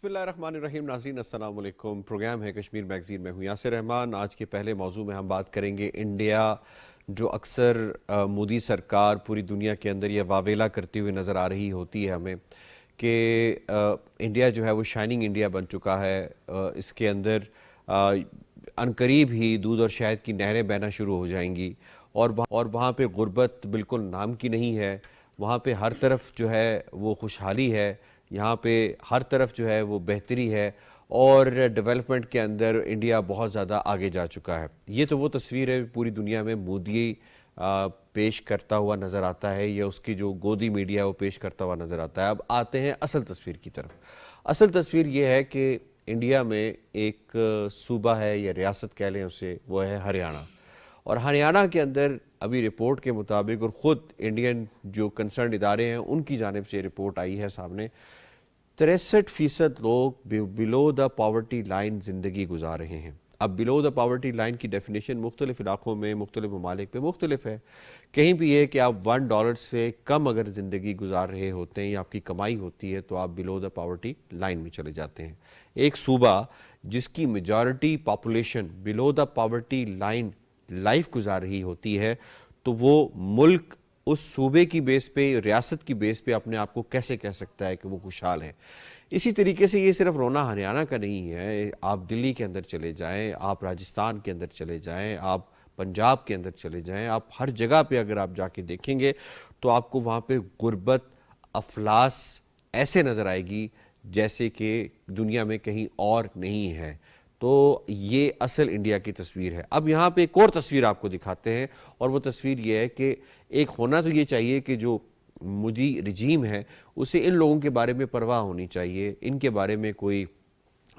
बिस्मिल्लाहिर्रहमानिर्रहीम। नाज़रीन अस्सलाम वालेकुम। प्रोग्राम है कश्मीर मैगज़ीन में हूँ यासिर रहमान। आज के पहले मौजू में हम बात करेंगे इंडिया, जो अक्सर मोदी सरकार पूरी दुनिया के अंदर यह वावेला करती हुई नज़र आ रही होती है हमें कि इंडिया जो है वो शाइनिंग इंडिया बन चुका है। इसके अंदर अनकरीब ही दूध और शहद की नहरें बहना शुरू हो जाएंगी और वहाँ पे गुर्बत बिल्कुल नाम की नहीं है। वहाँ पे हर तरफ जो है वो खुशहाली है, यहाँ पे हर तरफ जो है वो बेहतरी है और डेवलपमेंट के अंदर इंडिया बहुत ज़्यादा आगे जा चुका है। ये तो वो तस्वीर है पूरी दुनिया में मोदी पेश करता हुआ नज़र आता है, या उसकी जो गोदी मीडिया है वो पेश करता हुआ नज़र आता है। अब आते हैं असल तस्वीर की तरफ। असल तस्वीर ये है कि इंडिया में एक सूबा है या रियासत कह लें उसे, वो है हरियाणा। और हरियाणा के अंदर अभी रिपोर्ट के मुताबिक, और ख़ुद इंडियन जो कंसर्न इदारे हैं उनकी जानिब से रिपोर्ट आई है सामने, 63% लोग बिलो द पॉवर्टी लाइन ज़िंदगी गुजार रहे हैं। अब बिलो द पॉवर्टी लाइन की डेफिनेशन मुख्तलिफ इलाक़ों में, मुख्तलिफ ममालिक पे मुख्तलिफ है। कहीं भी ये कि आप $1 से कम अगर ज़िंदगी गुजार रहे होते हैं या आपकी कमाई होती है तो आप बिलो द पॉवर्टी लाइन में चले जाते हैं। एक सूबा जिसकी majority population below the poverty line life गुजार रही होती है, तो वो मुल्क उस सूबे की बेस पे, रियासत की बेस पे अपने आप को कैसे कह सकता है कि वो खुशहाल है। इसी तरीके से ये सिर्फ रोना हरियाणा का नहीं है। आप दिल्ली के अंदर चले जाएं, आप राजस्थान के अंदर चले जाएं, आप पंजाब के अंदर चले जाएं, आप हर जगह पे अगर आप जाके देखेंगे तो आपको वहाँ पे गुर्बत, अफलास ऐसे नज़र आएगी जैसे कि दुनिया में कहीं और नहीं है। तो ये असल इंडिया की तस्वीर है। अब यहाँ पे एक और तस्वीर आपको दिखाते हैं, और वो तस्वीर ये है कि एक होना तो ये चाहिए कि जो मोदी रजीम है उसे इन लोगों के बारे में परवाह होनी चाहिए, इनके बारे में कोई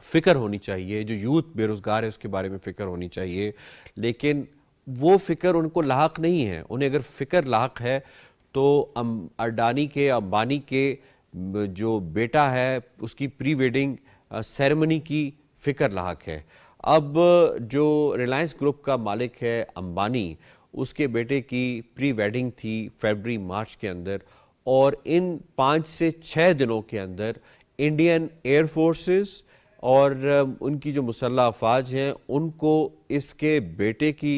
फ़िक्र होनी चाहिए, जो यूथ बेरोज़गार है उसके बारे में फ़िक्र होनी चाहिए। लेकिन वो फ़िक्र उनको लाहक नहीं है। उन्हें अगर फ़िक्र लाहक है तो अडानी के, अंबानी के जो बेटा है उसकी प्री वेडिंग सेरेमनी की फ़िक्र लाहक है। अब जो रिलायंस ग्रुप का मालिक है अंबानी, उसके बेटे की प्री वेडिंग थी फरवरी मार्च के अंदर, और इन 5 से 6 दिनों के अंदर इंडियन एयर फोर्सेस और उनकी जो मुसल्लह अफवाज हैं उनको इसके बेटे की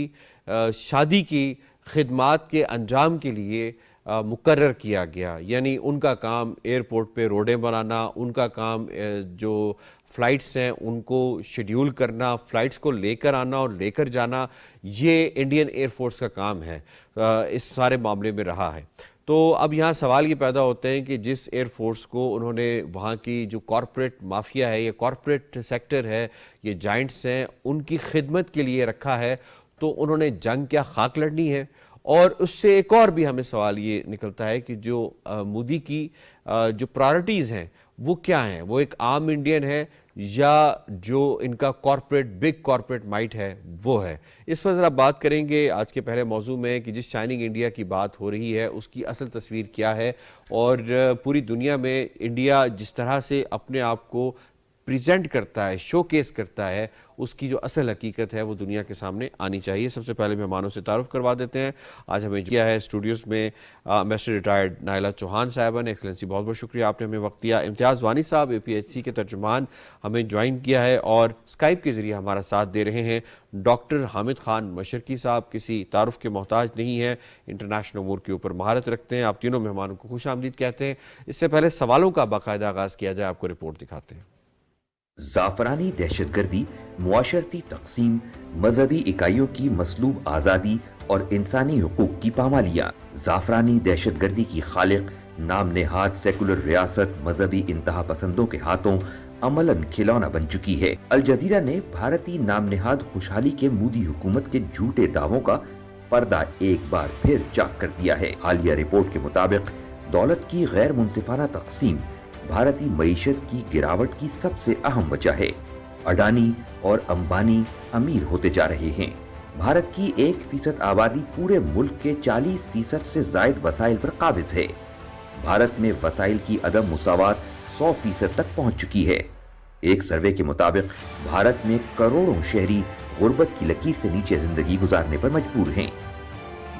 शादी की खिदमात के अंजाम के लिए मुकर्रर किया गया। यानी उनका काम एयरपोर्ट पे रोडें बनाना, उनका काम जो फ़्लाइट्स हैं उनको शेड्यूल करना, फ़्लाइट्स को लेकर आना और लेकर जाना, ये इंडियन एयर फोर्स का काम है, इस सारे मामले में रहा है। तो अब यहाँ सवाल ये पैदा होते हैं कि जिस एयर फोर्स को उन्होंने वहाँ की जो कॉरपोरेट माफिया है या कॉरपोरेट सेक्टर है, ये जाइंट्स हैं, उनकी खिदमत के लिए रखा है, तो उन्होंने जंग क्या खाक लड़नी है। और उससे एक और भी हमें सवाल ये निकलता है कि जो मोदी की जो प्रायोरिटीज़ हैं वो क्या हैं। वो एक आम इंडियन है या जो इनका कॉरपोरेट, बिग कॉरपोरेट माइट है वो है। इस पर ज़रा बात करेंगे आज के पहले मौजू में कि जिस शाइनिंग इंडिया की बात हो रही है उसकी असल तस्वीर क्या है, और पूरी दुनिया में इंडिया जिस तरह से अपने आप को प्रेजेंट करता है, शोकेस करता है, उसकी जो असल हकीकत है वो दुनिया के सामने आनी चाहिए। सबसे पहले मेहमानों से तारुफ करवा देते हैं। आज हमें किया है स्टूडियोज़ में मास्टर रिटायर्ड नाइला चौहान साहबा ने। एक्सलेंसी बहुत बहुत शुक्रिया, आपने हमें वक्त दिया। इम्तियाज़ वानी साहब APHC के तर्जुमान हमें ज्वाइन किया है और स्काइप के ज़रिए हमारा साथ दे रहे हैं। डॉक्टर हामिद खान मशरकी साहब किसी तारुफ के मोहताज नहीं है, इंटरनेशनल अमूर के ऊपर महारत रखते हैं। आप तीनों मेहमानों को खुश आमदीद कहते हैं। इससे पहले सवालों का बाकायदा आगाज़ किया जाए, आपको रिपोर्ट दिखाते हैं। जाफरानी दहशतगर्दी, मुआशरती तकसीम, मजहबी इकाइयों की मसलूब आज़ादी और इंसानी हुकूक की पामालियाँ। जाफरानी दहशतगर्दी की खालिक नाम नेहाद सेकुलर रियासत मजहबी इंतहा पसंदों के हाथों अमलन खिलौना बन चुकी है। अल जजीरा ने भारतीय नाम नेहाद खुशहाली के मोदी हुकूमत के झूठे दावों का पर्दा एक बार फिर चाक कर दिया है। हालिया रिपोर्ट के मुताबिक दौलत की गैर मुनसिफाना तकसीम भारतीय मईशत की गिरावट की सबसे अहम वजह है। अडानी और अंबानी अमीर होते जा रहे हैं। भारत की 1% आबादी पूरे मुल्क के 40% से जायद वसाइल पर काबिज है। भारत में वसाइल की अदम मुसावात 100% तक पहुंच चुकी है। एक सर्वे के मुताबिक भारत में करोड़ों शहरी गुर्बत की लकीर से नीचे जिंदगी गुजारने पर मजबूर हैं।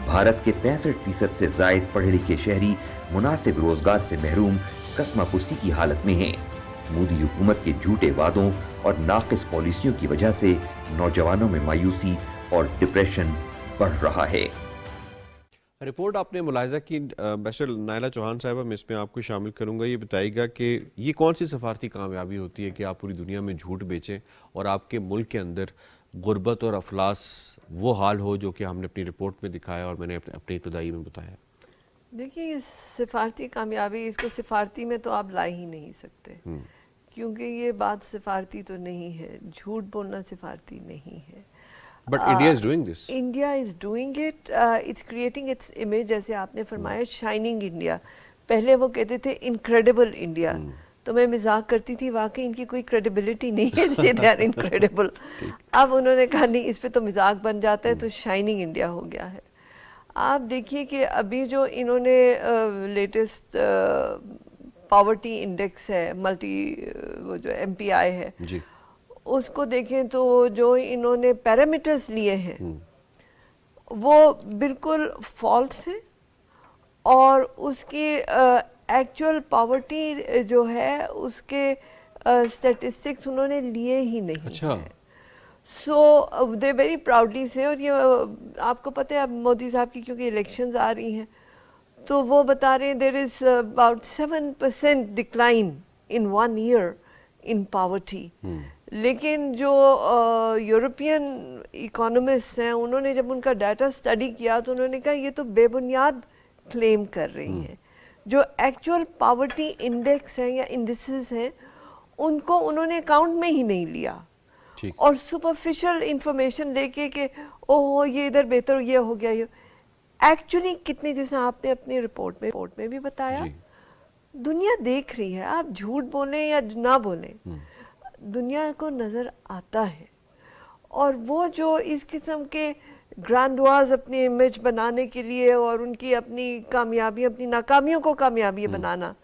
भारत के 65% से जायद पढ़े लिखे शहरी मुनासिब रोजगार से महरूम, कस्मापुसी की हालत में हैं। मोदी हुकूमत के झूठे वादों और नाक़िस पॉलिसियों की वजह से नौजवानों में मायूसी और डिप्रेशन बढ़ रहा है। रिपोर्ट आपने मुलाहिजा की बैरिस्टर नाइला चौहान साहब, मैं इसमें आपको शामिल करूंगा। ये बताइएगा कि ये कौन सी सफारती कामयाबी होती है कि आप पूरी दुनिया में झूठ बेचें और आपके मुल्क के अंदर गुर्बत और अफलास वो हाल हो जो कि हमने अपनी रिपोर्ट में दिखाया और मैंने अपनी इब्तदाई में बताया। देखिए, ये सिफारती कामयाबी, इसको सिफारती में तो आप ला ही नहीं सकते, क्योंकि ये बात सिफारती तो नहीं है, झूठ बोलना सिफारती नहीं है। But India is doing this. India is doing it, it's creating its image, जैसे आपने फरमाया शाइनिंग इंडिया। पहले वो कहते थे इनक्रेडिबल इंडिया, तो मैं मजाक करती थी वाकई इनकी कोई क्रेडिबिलिटी नहीं है, इसलिए दे आर इनक्रेडिबल। अब उन्होंने कहा नहीं, इस पे तो मजाक बन जाता है, तो शाइनिंग इंडिया हो गया है। आप देखिए कि अभी जो इन्होंने लेटेस्ट पॉवर्टी इंडेक्स है, वो जो MPI है जी, उसको देखें तो जो इन्होंने पैरामीटर्स लिए हैं वो बिल्कुल फॉल्स है, और उसकी एक्चुअल पॉवर्टी जो है उसके स्टैटिस्टिक्स उन्होंने लिए ही नहीं। अच्छा। सो दे वेरी प्राउडली से, और ये आपको पता है अब मोदी साहब की क्योंकि इलेक्शंस आ रही हैं, तो वो बता रहे हैं there is about 7% decline in 1 year in poverty. लेकिन जो यूरोपियन इकोनॉमिस्ट हैं, उन्होंने जब उनका डाटा स्टडी किया तो उन्होंने कहा ये तो बेबुनियाद क्लेम कर रही हैं। जो एक्चुअल पॉवर्टी इंडेक्स हैं या इंडिसेस हैं उनको उन्होंने अकाउंट में ही नहीं लिया, और सुपरफिशियल इंफॉर्मेशन लेके कि ओहो ये इधर बेहतर ये हो गया, ये एक्चुअली कितनी, जैसे आपने अपनी रिपोर्ट में भी बताया, दुनिया देख रही है। आप झूठ बोलें या ना बोलें, दुनिया को नज़र आता है। और वो जो इस किस्म के ग्रैंडवाज अपनी इमेज बनाने के लिए और उनकी अपनी कामयाबी, अपनी नाकामियों को कामयाबी बनाना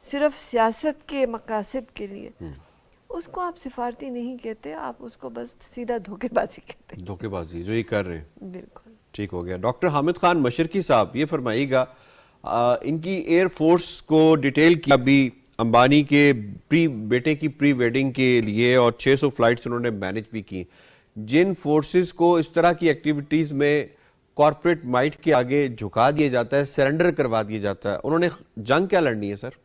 सिर्फ सियासत के मकासद के लिए, उसको आप सिफारती नहीं कहते, आप उसको बस सीधा धोखेबाजी कहते हैं। धोखेबाजी जो ये कर रहे हैं। बिल्कुल ठीक हो गया। डॉक्टर हामिद खान मशरकी साहब, ये फरमाइएगा, इनकी एयर फोर्स को डिटेल किया अभी अंबानी के बेटे की प्री वेडिंग के लिए, और 600 फ्लाइट्स उन्होंने मैनेज भी की। जिन फोर्सेस को इस तरह की एक्टिविटीज़ में कॉर्पोरेट माइट के आगे झुका दिया जाता है, सरेंडर करवा दिया जाता है, उन्होंने जंग क्या लड़नी है सर?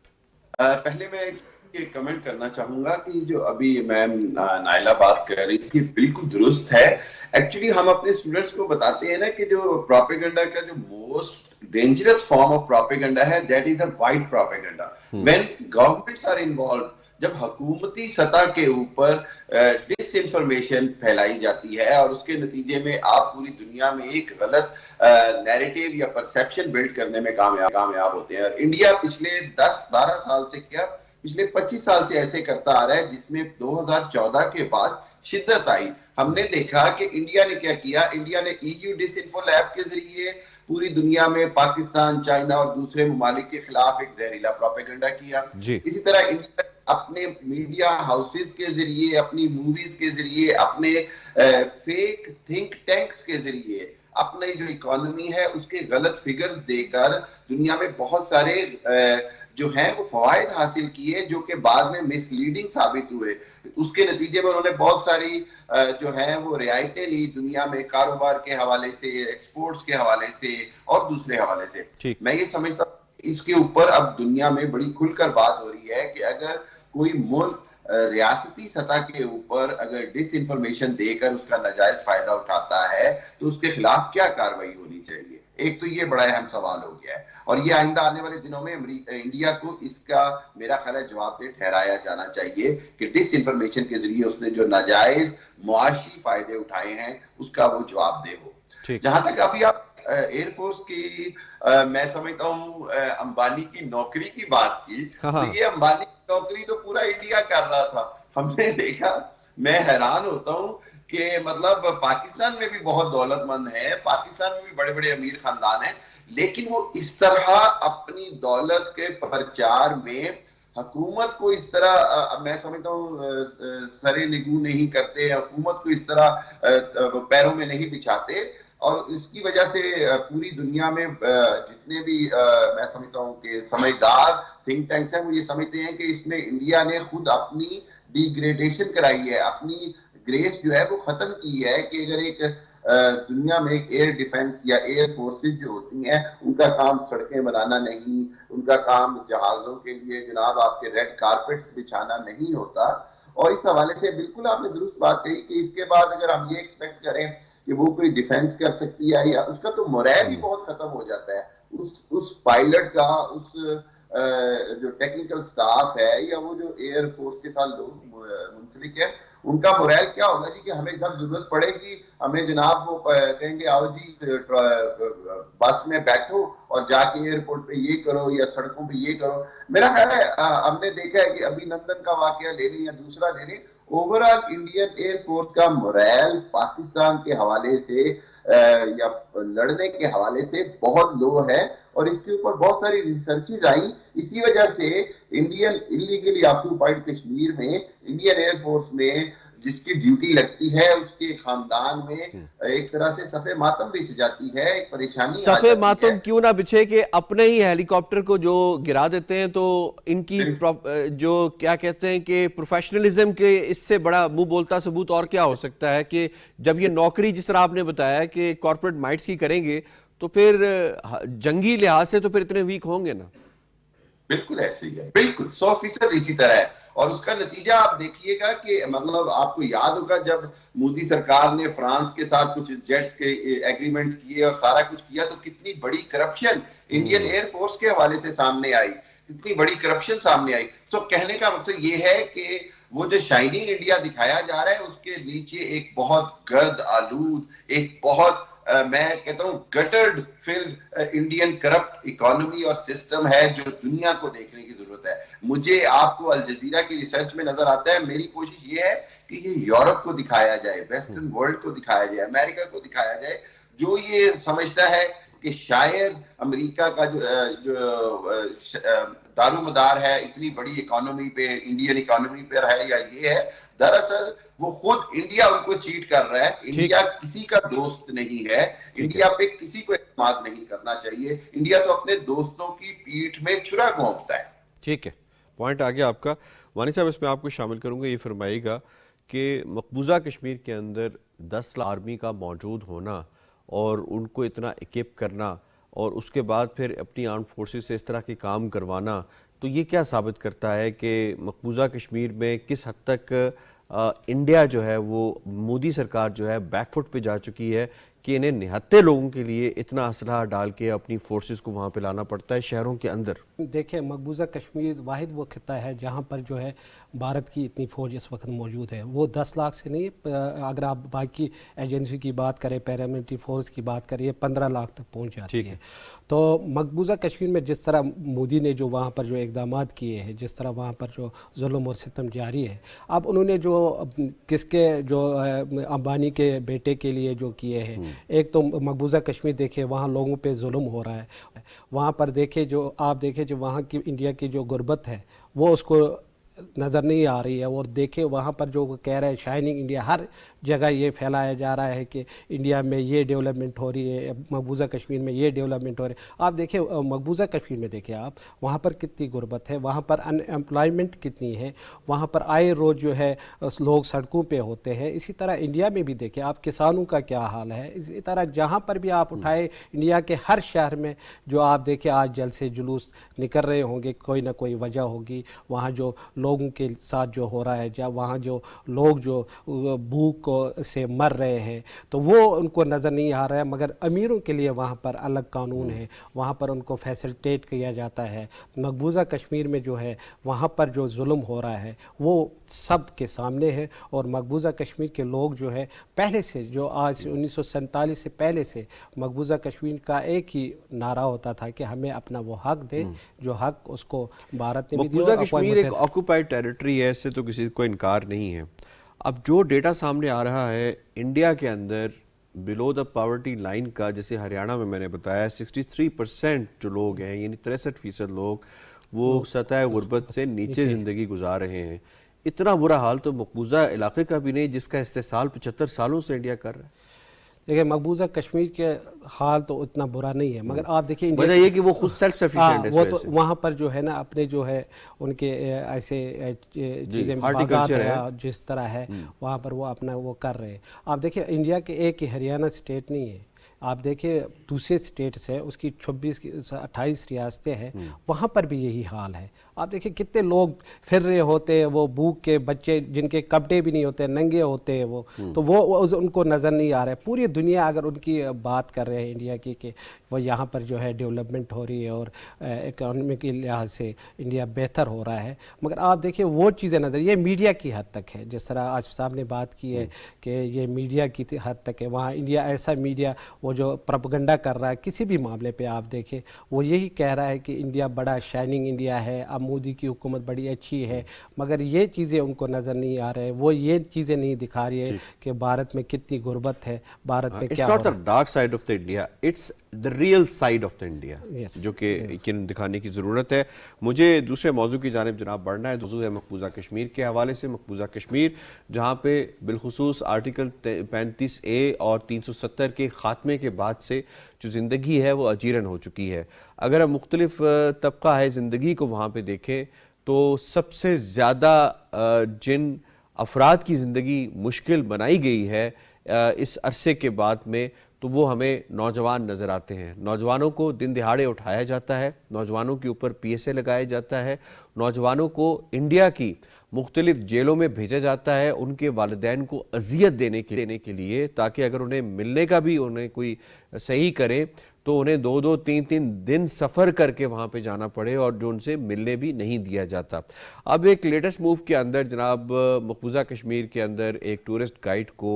पहले मैं ये कमेंट करना चाहूंगा कि जो अभी मैम नाइला बात कर रही थी बिल्कुल दुरुस्त है। एक्चुअली हम अपने स्टूडेंट्स को बताते हैं ना कि जो प्रोपेगेंडा का जो most dangerous form of propaganda है, that is a white propaganda. When governments are involved, जब हुकूमती सतह के ऊपर डिसइंफॉर्मेशन फैलाई जाती है और उसके नतीजे में आप पूरी दुनिया में एक गलत नैरेटिव या परसेप्शन बिल्ड करने में कामयाब होते हैं। इंडिया पिछले 10-12 साल से क्या पिछले 25 साल से ऐसे करता आ रहा है, जिसमें 2014 के बाद शिद्दत आई। हमने देखा कि इंडिया ने क्या किया, इंडिया ने EU डिसइंफो लैब के जरिए पूरी दुनिया में पाकिस्तान, चाइना और दूसरे ममालिक के खिलाफ एक जहरीला प्रोपेगेंडा किया। इसी तरह इंडिया अपने मीडिया हाउसेस के जरिए, अपनी मूवीज के जरिए, अपने फेक थिंक टैंक्स के जरिए अपनी जो इकोनॉमी है उसके गलत फिगर्स देकर दुनिया में बहुत सारे जो हैं वो फवायद हासिल किए, जो कि बाद में मिसलीडिंग साबित हुए। उसके नतीजे में उन्होंने बहुत सारी जो है वो रियायतें ली दुनिया में, कारोबार के हवाले से, एक्सपोर्ट्स के हवाले से और दूसरे हवाले से। मैं ये समझता हूँ इसके ऊपर अब दुनिया में बड़ी खुलकर बात हो रही है कि अगर कोई मुल्क रियासती सतह के ऊपर अगर डिसइंफॉर्मेशन देकर उसका नाजायज फायदा उठाता है तो उसके खिलाफ क्या कार्रवाई होनी चाहिए। एक तो ये बड़ा अहम सवाल हो गया है, और ये आइंदा आने वाले दिनों में इंडिया को इसका मेरा ख्याल है जवाबदेह ठहराया जाना चाहिए कि डिसइंफॉर्मेशन के जरिए उसने जो नाजायज मुआशी फायदे उठाए हैं उसका वो जवाबदेह हो। जहां तक अभी आप एयरफोर्स की मैं समझता हूँ अंबानी की नौकरी की बात की, तो ये अंबानी की नौकरी तो पूरा इंडिया कर रहा था। हमने देखा, मैं हैरान होता हूँ कि मतलब पाकिस्तान में भी बहुत दौलतमंद है, पाकिस्तान में भी बड़े बड़े अमीर खानदान हैं, लेकिन वो इस तरह अपनी दौलत के प्रचार में हुकूमत को इस तरह मैं समझता हूँ सरे निगू नहीं करते, हुकूमत को इस तरह पैरों में नहीं बिछाते اور اس کی وجہ سے پوری دنیا میں جتنے بھی میں سمجھتا ہوں کہ سمجھدار تھنک ٹینکس ہیں وہ یہ سمجھتے ہیں کہ اس میں انڈیا نے خود اپنی ڈیگریڈیشن کرائی ہے, اپنی گریس جو ہے وہ ختم کی ہے, کہ اگر ایک دنیا میں ایک ایئر ڈیفنس یا ایئر فورسز جو ہوتی ہیں ان کا کام سڑکیں بنانا نہیں, ان کا کام جہازوں کے لیے جناب آپ کے ریڈ کارپیٹس بچھانا نہیں ہوتا. اور اس حوالے سے بالکل آپ نے درست بات کہی کہ اس کے بعد اگر ہم یہ ایکسپیکٹ کریں کہ وہ کوئی ڈیفینس کر سکتی ہے, یا اس کا تو مورائل ہی بہت ختم ہو جاتا ہے. اس پائلٹ کا, اس جو ٹیکنیکل سٹاف ہے یا وہ جو ایئر فورس کے ساتھ لوگ منسلک ہیں ان کا مورائل کیا ہوگا جی, کہ ہمیں جب ضرورت پڑے گی ہمیں جناب وہ کہیں گے آؤ جی بس میں بیٹھو اور جا کے ایئرپورٹ پہ یہ کرو یا سڑکوں پہ یہ کرو. میرا خیال ہے ہم نے دیکھا ہے کہ ابھی لندن کا واقعہ لے لیں یا دوسرا لے لیں, اوورآل انڈین ایئر فورس کا مورائل پاکستان کے حوالے سے یا لڑنے کے حوالے سے بہت لو ہے, اور اس کے اوپر بہت ساری ریسرچز آئیں. اسی وجہ سے انڈین انلیگلی آکوپائڈ کشمیر میں انڈین ایئر فورس میں جس کی ڈیوٹی لگتی ہے اس کے خاندان میں ایک طرح سے صفے ماتم بچ جاتی ہے, ایک پریشانی صفے ماتم کیوں نہ بچھے کہ اپنے ہی ہیلی کاپٹر کو جو گرا دیتے ہیں, تو ان کی جو کیا کہتے ہیں کہ پروفیشنلزم کے اس سے بڑا منہ بولتا ثبوت اور کیا ہو سکتا ہے کہ جب یہ نوکری جس طرح آپ نے بتایا کہ کارپوریٹ مائٹس کی کریں گے تو پھر جنگی لحاظ سے تو پھر اتنے ویک ہوں گے نا. بالکل ایسے ہی ہے, بالکل 100% اسی طرح ہے. اور اس کا نتیجہ آپ دیکھیے گا کہ مطلب آپ کو یاد ہوگا جب مودی سرکار نے فرانس کے ساتھ کچھ جیٹس کے ایگریمنٹس کیے اور سارا کچھ کیا, تو کتنی بڑی کرپشن انڈین ایئر فورس کے حوالے سے سامنے آئی, کتنی بڑی کرپشن سامنے آئی. سو کہنے کا مقصد یہ ہے کہ وہ جو شائننگ انڈیا دکھایا جا رہا ہے اس کے نیچے ایک بہت گرد آلود, ایک بہت میں کہتا ہوں گٹرڈ فلڈ انڈین کرپٹ اکانومی اور سسٹم ہے جو دنیا کو دیکھنے کی ضرورت ہے. مجھے آپ کو الجزیرہ کی ریسرچ میں نظر آتا ہے, میری کوشش یہ ہے کہ یہ یورپ کو دکھایا جائے, ویسٹرن ورلڈ کو دکھایا جائے, امریکہ کو دکھایا جائے, جو یہ سمجھتا ہے کہ شاید امریکہ کا جو دارومدار ہے اتنی بڑی اکانومی پہ, انڈین اکانومی پہ ہے یا یہ ہے, دراصل وہ خود انڈیا ان کو چیٹ کر رہا ہے. انڈیا کسی کا دوست نہیں ہے, انڈیا پہ کسی کو اعتماد نہیں کرنا چاہیے. انڈیا تو اپنے دوستوں کی پیٹھ میں چھرا گھونپتا ہے. ٹھیک ہے, پوائنٹ آ گیا آپ کا. وانی صاحب اس میں آپ کو شامل کروں گا, یہ فرمائیے گا کہ مقبوضہ کشمیر کے اندر 10 لاکھ آرمی کا موجود ہونا اور ان کو اتنا اکیپ کرنا اور اس کے بعد پھر اپنی آرمڈ فورسز سے اس طرح کے کام کروانا, تو یہ کیا ثابت کرتا ہے کہ مقبوضہ کشمیر میں کس حد تک انڈیا جو ہے وہ مودی سرکار جو ہے بیک فٹ پہ جا چکی ہے کہ انہیں نہتے لوگوں کے لیے اتنا اسلحہ ڈال کے اپنی فورسز کو وہاں پہ لانا پڑتا ہے شہروں کے اندر. دیکھیں مقبوضہ کشمیر واحد وہ خطہ ہے جہاں پر جو ہے بھارت کی اتنی فوج اس وقت موجود ہے. وہ 10 لاکھ سے نہیں, اگر آپ باقی ایجنسی کی بات کریں, پیراملٹری فورس کی بات کریں, یہ 15 لاکھ تک پہنچ جاتی ہے. تو مقبوضہ کشمیر میں جس طرح مودی نے جو وہاں پر جو اقدامات کیے ہیں, جس طرح وہاں پر جو ظلم اور ستم جاری ہے, اب انہوں نے جو کس کے جو امبانی کے بیٹے کے لیے جو کیے ہیں, ایک تو مقبوضہ کشمیر دیکھیں وہاں لوگوں پہ ظلم ہو رہا ہے, وہاں پر دیکھیں جو آپ دیکھیں جو وہاں کی انڈیا کی جو غربت ہے وہ اس کو نظر نہیں آ رہی ہے. اور دیکھیں وہاں پر جو کہہ رہے ہیں شائننگ انڈیا, ہر جگہ یہ پھیلایا جا رہا ہے کہ انڈیا میں یہ ڈیولپمنٹ ہو رہی ہے, مقبوضہ کشمیر میں یہ ڈیولپمنٹ ہو رہی ہے. آپ دیکھیں مقبوضہ کشمیر میں دیکھیں آپ وہاں پر کتنی غربت ہے, وہاں پر ان ایمپلائمنٹ کتنی ہے, وہاں پر آئے روز جو ہے لوگ سڑکوں پہ ہوتے ہیں. اسی طرح انڈیا میں بھی دیکھیں آپ کسانوں کا کیا حال ہے. اسی طرح جہاں پر بھی آپ اٹھائے انڈیا کے ہر شہر میں جو آپ دیکھیں آج جلسے جلوس نکل رہے ہوں گے, کوئی نہ کوئی وجہ ہوگی. وہاں جو لوگوں کے ساتھ جو ہو رہا ہے, جب وہاں جو لوگ جو بھوک سے مر رہے ہیں تو وہ ان کو نظر نہیں آ رہا ہے, مگر امیروں کے لیے وہاں پر الگ قانون ہے, وہاں پر ان کو فیسلٹیٹ کیا جاتا ہے. مقبوضہ کشمیر میں جو ہے وہاں پر جو ظلم ہو رہا ہے وہ سب کے سامنے ہے. اور مقبوضہ کشمیر کے لوگ جو ہے پہلے سے جو آج 1947 سے پہلے سے مقبوضہ کشمیر کا ایک ہی نعرہ ہوتا تھا کہ ہمیں اپنا وہ حق دے جو حق اس کو بھارت نے بھی دیا. مقبوضہ کشمیر ایک آکوپائڈ ٹیریٹری ہے, اس سے تو کسی کو انکار نہیں ہے. اب جو ڈیٹا سامنے آ رہا ہے انڈیا کے اندر بلو دا پاورٹی لائن کا, جیسے ہریانہ میں نے بتایا 63% جو لوگ ہیں, یعنی 63% لوگ وہ سطح غربت سے نیچے زندگی گزار رہے ہیں. اتنا برا حال تو مقبوضہ علاقے کا بھی نہیں جس کا استحصال 75 سالوں سے انڈیا کر رہا ہے. देखिए मकबूजा कश्मीर के हाल तो उतना बुरा नहीं है, मगर आप देखिए वजह ये कि वो खुद सेल्फ सफिशिएंट है, वो तो वहाँ पर जो है ना अपने जो है उनके ऐसे चीज़ें बागात है जिस तरह है वहाँ पर वो अपना वो कर रहे हैं। आप देखिए इंडिया के एक ही हरियाणा स्टेट नहीं है, आप देखिए दूसरे स्टेट्स है उसकी 28 रियासतें हैं, वहाँ पर भी यही हाल है। आप देखिए कितने लोग फिर रहे होते हैं, वो भूख के बच्चे जिनके कपड़े भी नहीं होते, नंगे होते हैं वो, तो वो उनको नज़र नहीं आ रहा है। पूरी दुनिया अगर उनकी बात कर रहे हैं इंडिया की कि वो यहाँ पर जो है डेवलपमेंट हो रही है और इकोनॉमी के लिहाज से इंडिया बेहतर हो रहा है, मगर आप देखिए वो चीज़ें नज़र, ये मीडिया की हद तक है, जिस तरह आसिफ साहब ने बात की है कि ये मीडिया की हद तक है। वहाँ इंडिया ऐसा मीडिया वो जो प्रोपेगेंडा कर रहा है किसी भी मामले पे आप देखें, वो यही कह रहा है कि इंडिया बड़ा शाइनिंग इंडिया है, अब मोदी की हुकूमत बड़ी अच्छी है, मगर ये चीज़ें उनको नज़र नहीं आ रहे हैं, वो ये चीज़ें नहीं दिखा रही है कि भारत में कितनी गुर्बत है, भारत में क्या हो रहा है। It's not the dark side of the India, it's the real side of the India, Yes, जो कि यकीनन दिखाने की ज़रूरत है। मुझे दूसरे मौजू की जानिब जनाब बढ़ना है, मौजू है मकबूजा कश्मीर के हवाले से। मकबूजा कश्मीर जहाँ पे बिलखुसूस आर्टिकल 35A और 370 के ख़ात्मे के बाद से जो ज़िंदगी है वो अजीरन हो चुकी है। अगर हम मुख्तलिफ तबका है ज़िंदगी को वहाँ पे देखें तो सबसे ज़्यादा जिन अफराद की ज़िंदगी मुश्किल बनाई गई है इस अरसे के बाद में, तो वो हमें नौजवान नज़र आते हैं। नौजवानों को दिन दिहाड़े उठाया जाता है, नौजवानों के ऊपर PSA लगाया जाता है, नौजवानों को इंडिया की मुख्तलिफ जेलों में भेजा जाता है उनके वालिदैन को अजियत देने के लिए, ताकि अगर उन्हें मिलने का भी उन्हें कोई सही करे तो उन्हें 2-2, 3-3 दिन सफ़र करके वहाँ पे जाना पड़े और जो उनसे मिलने भी नहीं दिया जाता। अब एक लेटेस्ट मूव के अंदर जनाब मकबूजा कश्मीर के अंदर एक टूरिस्ट गाइड को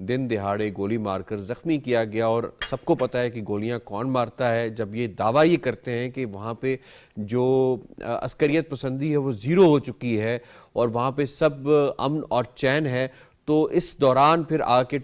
दिन दिहाड़े गोली मारकर ज़ख्मी किया गया, और सबको पता है कि गोलियां कौन मारता है। जब ये दावा ये करते हैं कि वहाँ पे जो अस्करियत पसंदी है वो ज़ीरो हो चुकी है और वहाँ पे सब अमन और चैन है, तो इस दौरान फिर आके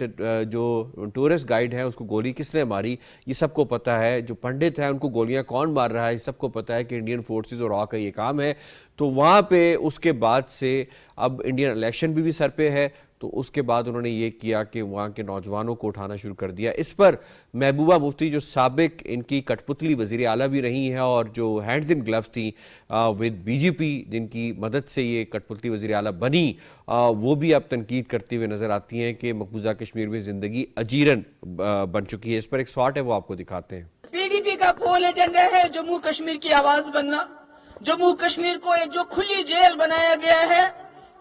जो टूरिस्ट गाइड है उसको गोली किसने मारी ये सबको पता है। जो पंडित है उनको गोलियां कौन मार रहा है ये सबको पता है कि इंडियन फोर्सेस और रॉ का ये काम है। तो वहाँ पे उसके बाद से अब इंडियन इलेक्शन भी सर पे है, तो उसके बाद उन्होंने ये किया कि वहाँ के नौजवानों को उठाना शुरू कर दिया। इस पर महबूबा मुफ्ती जो साबिक इनकी कठपुतली वज़ीर आला भी रही हैं और जो हैंड्स इन ग्लव्स थी विद BJP, जिनकी मदद से ये कठपुतली वज़ीर आला बनी, वो भी अब तनकीद करती हुए नज़र आती हैं कि मकबूजा कश्मीर में ज़िंदगी अजीरन बन चुकी है। इस पर एक शॉट है वो आपको दिखाते हैं। PDP का पोल एजेंडा है जम्मू कश्मीर की आवाज बनना। जम्मू कश्मीर को एक जो खुली जेल बनाया गया है,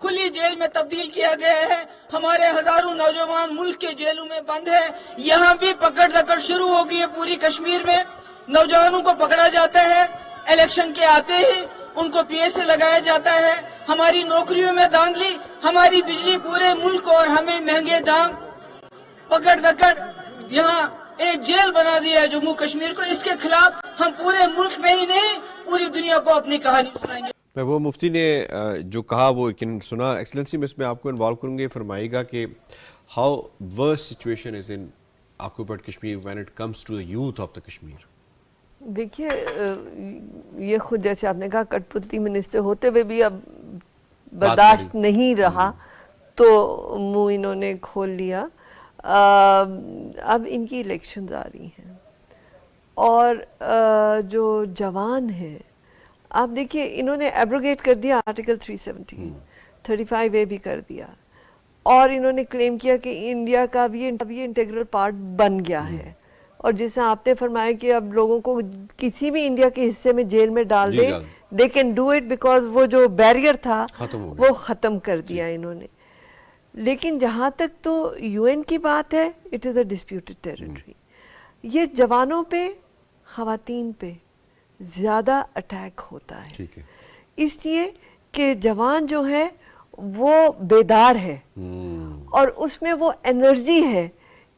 खुली जेल में तब्दील किया गया है। हमारे हजारों नौजवान मुल्क के जेलों में बंद है। यहाँ भी पकड़ दकड़ शुरू हो गई है। पूरी कश्मीर में नौजवानों को पकड़ा जाता है, इलेक्शन के आते ही उनको PSA लगाया जाता है। हमारी नौकरियों में धांधली, हमारी बिजली पूरे मुल्क और हमें महंगे दाम, पकड़ दकड़, यहाँ एक जेल बना दिया है जम्मू कश्मीर को। इसके खिलाफ हम पूरे मुल्क में ही नहीं पूरी दुनिया को अपनी कहानी सुनाएंगे। महबूबा मुफ्ती ने जो कहा वो यकीनन सुना। एक्सीलेंसी में इसमें आपको इन्वॉल्व करूँगी, फरमाइएगा कि how worse situation is in occupied Kashmir when it comes to the youth of the Kashmir. देखिए ये खुद जैसे आपने कहा कठपुतली मिनिस्टर होते हुए भी अब बर्दाश्त नहीं रहा तो मुंह इन्होंने खोल लिया। अब इनकी इलेक्शंस आ रही हैं और जो जवान हैं, आप देखिए इन्होंने एब्रोगेट कर दिया आर्टिकल 370, 35A भी कर दिया और इन्होंने क्लेम किया कि इंडिया का भी इंटीग्रल पार्ट बन गया है। और जैसे आपने फरमाया कि अब लोगों को किसी भी इंडिया के हिस्से में जेल में डाल दे, they can do it because वो जो बैरियर था वो ख़त्म कर दिया इन्होंने। लेकिन जहाँ तक तो UN की बात है, it is a disputed territory. ये जवानों पे, ख़वातीन पे ज़्यादा अटैक होता है, इसलिए कि जवान जो है वो बेदार है और उसमें वो एनर्जी है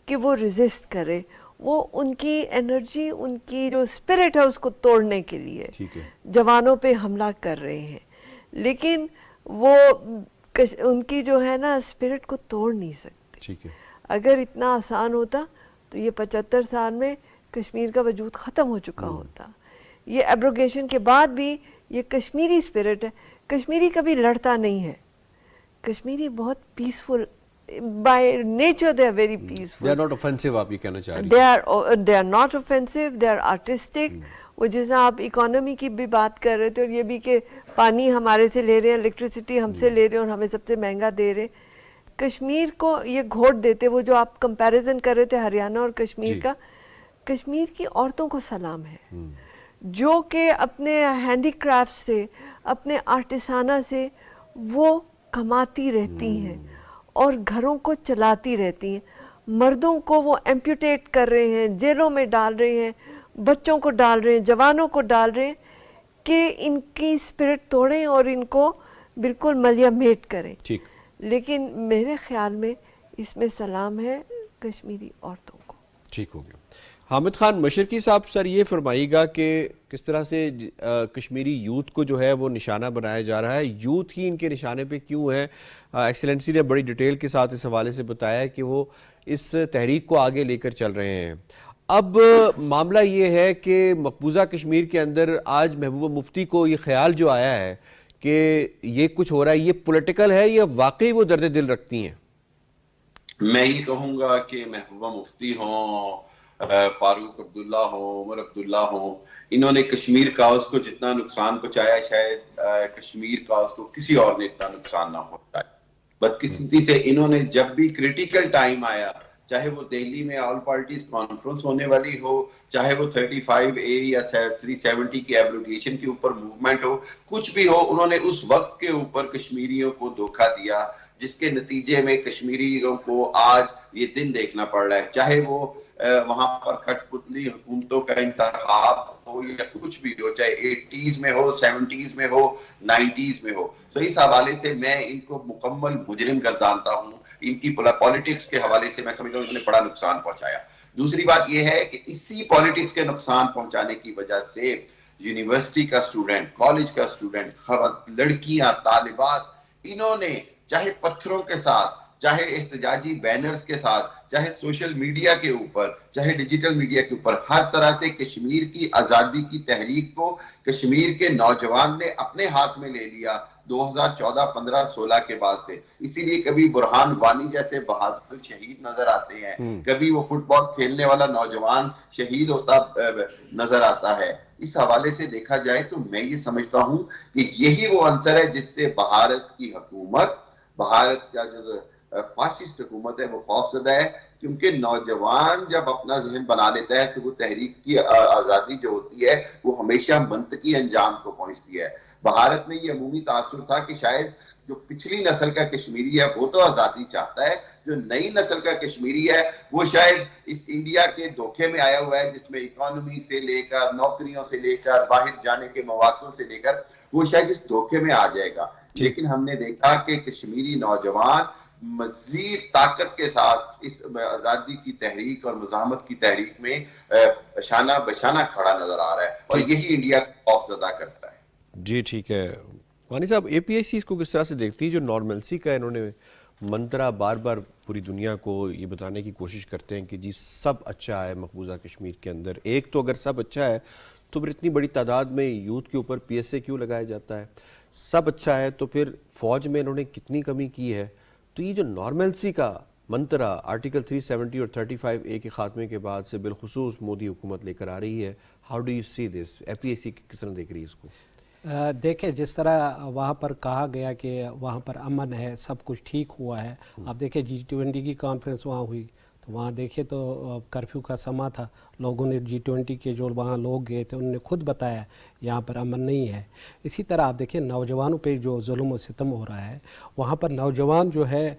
कि वो रेजिस्ट करे। वो उनकी एनर्जी, उनकी जो स्पिरिट है उसको तोड़ने के लिए जवानों पे हमला कर रहे हैं। लेकिन वो उनकी जो है ना स्पिरिट को तोड़ नहीं सकते। अगर इतना आसान होता तो ये 75 साल में कश्मीर का वजूद ख़त्म हो चुका होता। ये एब्रोगेशन के बाद भी ये कश्मीरी स्पिरिट है। कश्मीरी कभी लड़ता नहीं है, कश्मीरी बहुत peaceful by nature they are very peaceful. They are not offensive, आप ये कहना चाह रही they are not offensive, they are artistic. वो जैसे आप इकोनॉमी की भी बात कर रहे थे और ये भी कि पानी हमारे से ले रहे हैं, इलेक्ट्रिसिटी हमसे ले रहे हैं और हमें सबसे महंगा दे रहे हैं. कश्मीर को ये घोट देते, वो जो आप कंपैरिजन कर रहे थे हरियाणा और कश्मीर का, कश्मीर की औरतों को सलाम है जो कि अपने हैंडीक्राफ्ट से, अपने आर्टिसाना से वो कमाती रहती हैं और घरों को चलाती रहती हैं. मर्दों को वो एम्प्यूटेट कर रहे हैं, जेलों में डाल रहे हैं, बच्चों को डाल रहे हैं, जवानों को डाल रहे हैं कि इनकी स्पिरिट तोड़ें और इनको बिल्कुल मलियामेट करें. ठीक. लेकिन मेरे ख्याल में इसमें सलाम है कश्मीरी औरतों को. ठीक हो गया. हामिद खान मशरकी साहब, सर ये फरमाइएगा कि किस तरह से कश्मीरी यूथ को जो है वो निशाना बनाया जा रहा है, यूथ ही इनके निशाने पे क्यों है? एक्सीलेंसी ने बड़ी डिटेल के साथ इस हवाले से बताया कि वो इस तहरीक को आगे लेकर चल रहे हैं. अब मामला ये है कि मकबूजा कश्मीर के अंदर आज महबूबा मुफ्ती को ये ख्याल जो आया है कि ये कुछ हो रहा है, ये पॉलिटिकल है या वाकई वो दर्द दिल रखती हैं? मैं ये कहूँगा कि महबूबा मुफ्ती हों, फारूक अब्दुल्ला हो, उमर अब्दुल्ला हो, इन्होंने कश्मीर काउस को जितना नुकसान पहुंचाया शायद कश्मीर काउस को किसी और ने इतना नुकसान ना पहुंचाया. बदकिस्मती से इन्होंने जब भी क्रिटिकल टाइम आया, चाहे वो दिल्ली में ऑल पार्टीज कॉन्फ्रेंस होने वाली हो, चाहे वो 35A या 370 की एब्रोगेशन के ऊपर मूवमेंट हो, कुछ भी हो, उन्होंने उस वक्त के ऊपर कश्मीरियों को धोखा दिया, जिसके नतीजे में कश्मीरियों को आज ये दिन देखना पड़ रहा है. चाहे वो वहां पर कठपुतली हुकूमतों का इंतखाब हो या कुछ भी हो, चाहे 80s में हो, 70s में हो, 90s में हो. तो इस हवाले से मैं इनको मुकम्मल मुजरिम गर्दानता हूँ. इनकी पॉलिटिक्स के हवाले से मैं समझता हूँ इन्होंने बड़ा नुकसान पहुंचाया. दूसरी बात यह है कि इसी पॉलिटिक्स के नुकसान पहुंचाने की वजह से यूनिवर्सिटी का स्टूडेंट, कॉलेज का स्टूडेंट, लड़कियां, तालिबात, इन्होंने चाहे पत्थरों के साथ, चाहे एहतजाजी बैनर्स के साथ, चाहे सोशल मीडिया के ऊपर, चाहे डिजिटल मीडिया के ऊपर, हर तरह से कश्मीर की आज़ादी की तहरीक को कश्मीर के नौजवान ने अपने हाथ में ले लिया 2014, 15, 16 के बाद से. इसीलिए कभी बुरहान वानी जैसे बहादुर शहीद नजर आते हैं, कभी वो फुटबॉल खेलने वाला नौजवान शहीद होता नजर आता है. इस हवाले से देखा जाए तो मैं ये समझता हूँ कि यही वो अंसर है जिससे भारत की हुकूमत, भारत का जो फाशिस्ट हुकूमत है वो खौफजदा है, क्योंकि नौजवान जब अपना जहन बना लेता है तो वो तहरीक की आज़ादी जो होती है वो हमेशा मंतकी अंजाम को पहुंचती है. भारत में ये अमूमी तासुर था कि शायद जो पिछली नस्ल का कश्मीरी है वो तो आज़ादी चाहता है, जो नई नस्ल का कश्मीरी है वो शायद इस इंडिया के धोखे में आया हुआ है, जिसमें इकोनॉमी से लेकर, नौकरियों से लेकर, बाहर जाने के मौक़ों से लेकर, वो शायद इस धोखे में आ जाएगा. लेकिन हमने देखा कि कश्मीरी नौजवान मजीद ताकत के साथ इस आज़ादी की तहरीक और मुज़ाहमत की तहरीक में शाना बशाना खड़ा नजर आ रहा है, और यही इंडिया को खौफजदा करता है. जी ठीक है. वानी साहब, APIC इसको किस तरह से देखती है? जो नॉर्मलसी का इन्होंने मंत्रा बार बार पूरी दुनिया को ये बताने की कोशिश करते हैं कि जी सब अच्छा है मकबूजा कश्मीर के अंदर. एक तो अगर सब अच्छा है तो फिर इतनी बड़ी तादाद में यूथ के ऊपर PSA क्यों लगाया जाता है? सब अच्छा है तो फिर फौज में इन्होंने कितनी कमी की है? तो ये जो नॉर्मलसी का मंत्रा आर्टिकल 370 और 35A के खात्मे के बाद से बिलखुसूस मोदी हुकूमत लेकर आ रही है, how do you see this? APIC किस तरह देख रही है इसको? देखें, जिस तरह वहाँ पर कहा गया कि वहाँ पर अमन है, सब कुछ ठीक हुआ है. आप देखें G20 की कॉन्फ्रेंस वहाँ हुई तो वहाँ देखे तो कर्फ्यू का समा था. लोगों ने G20 के जो वहाँ लोग गए थे उन्होंने खुद बताया यहाँ पर अमन नहीं है. इसी तरह आप देखिए नौजवानों पे जो जुल्म और सितम हो रहा है, वहाँ पर नौजवान जो है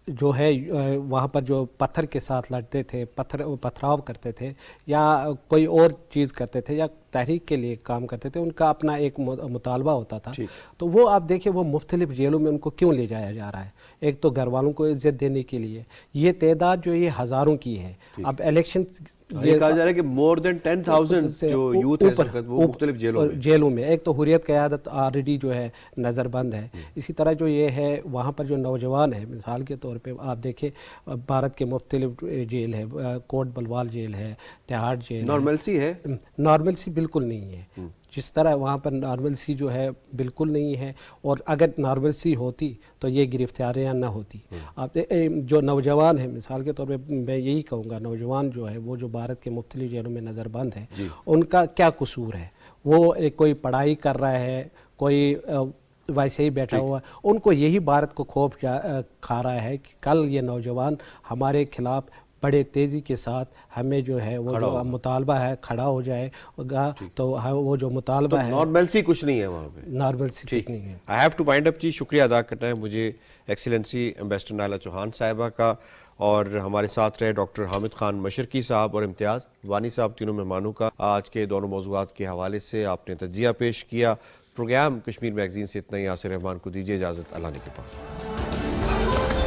वहाँ पर जो पत्थर के साथ लड़ते थे, पथराव करते थे या कोई और चीज़ करते थे या तहरीक के लिए काम करते थे, उनका अपना एक मुतालबा होता था. तो वो आप देखिए वो मुख्तलिफ जेलों में उनको क्यों ले जाया जा रहा है? एक तो घर वालों को इज्जत देने के लिए. ये तादाद जो ये हज़ारों की है. अब इलेक्शन ये कहा जा रहा है कि मोर देन 10,000 जो यूथ है वो मुख्तलिफ जेलों में. एक तो हुर्रियत क़यादत ऑलरेडी जो है नज़रबंद है. इसी तरह जो ये है वहाँ पर जो नौजवान है, मिसाल के तौर पे आप देखें भारत के मुख्तलिफ जेल है, कोट बलवाल जेल है, तिहाड़ जेल. नॉर्मलसी है? नॉर्मलसी बिल्कुल नहीं है. जिस तरह वहाँ पर नॉर्मलसी जो है बिल्कुल नहीं है, और अगर नॉर्मलसी होती तो ये गिरफ्तारियाँ ना होती। आप जो नौजवान हैं, मिसाल के तौर पे मैं यही कहूँगा, नौजवान जो है वो जो भारत के मुख्तलिफ जेलों में नज़रबंद हैं, उनका क्या कसूर है? वो कोई पढ़ाई कर रहा है, कोई वैसे ही बैठा हुआ, उनको यही भारत को खौफ खा रहा है कि कल ये नौजवान हमारे खिलाफ बड़े तेज़ी के साथ हमें जो है वो जो मुतालबा है खड़ा हो जाएगा, तो वो जो मुतालबा है, नॉर्मलसी कुछ नहीं है वहाँ पे, नॉर्मलसी ठीक नहीं है। I have to wind up जी। शुक्रिया अदा करना है मुझे एक्सीलेंसी एम्बेसडर नायला चौहान साहिबा का, और हमारे साथ रहे डॉक्टर हामिद खान मशरकी साहब और इम्तियाज़ वानी साहब, तीनों मेहमानों का आज के दोनों मौज़ूआत के हवाले से आपने तज्ज़िया पेश किया। प्रोग्राम कश्मीर मैगज़ीन से इतना ही। यासिर रहमान को दीजिए इजाज़त। अल्लाह ने के पास।